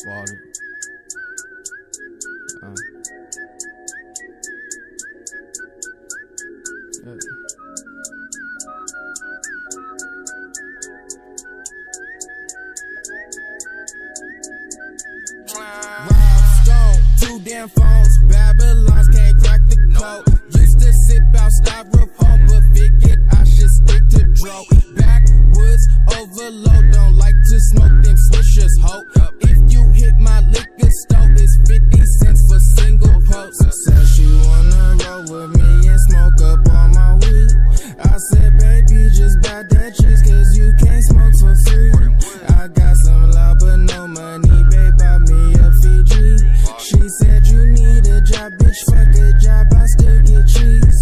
Water. Rob Stone, 2 damn phones, Babylons can't crack the code. Used to sip out styrofoam, but figured I should stick to dro. Backwoods overload, don't like to smoke them swishers, ho. If you hit my liquor store, it's 50 cents for single post. Said she wanna roll with me and smoke up all my weed. I said, baby, just buy that cheese, cause you can't smoke for free. I got some loud but no money, babe, buy me a Fiji. She said you need a job, bitch, fuck a job, I still get cheese.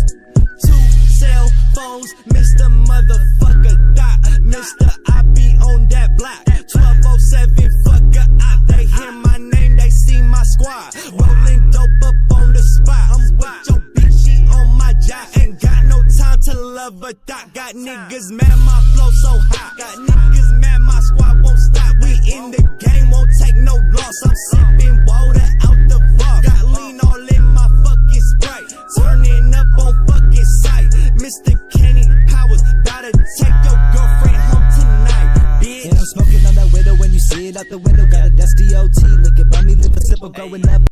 2 cell phones, Mr. Motherfucker Dot. Mr. I be on that block. 1207, fuck a op. They hear my name, they see my squad. Rolling dope up on the spot. I'm with your bitch, she on my job. Ain't got no time to love a dot. Got niggas mad, my flow so hot. Got niggas mad, my squad won't stop. We in the game, won't take no loss. I'm sipping water out the bar. Got lean all in my fucking Sprite. Turning up on fucking sight. Mr. Kenny Powers, about to take your girlfriend home tonight, bitch. Yeah, I'm smoking on that window when you see it out the window. Got a dusty OT, look at me, lip a sip of going up.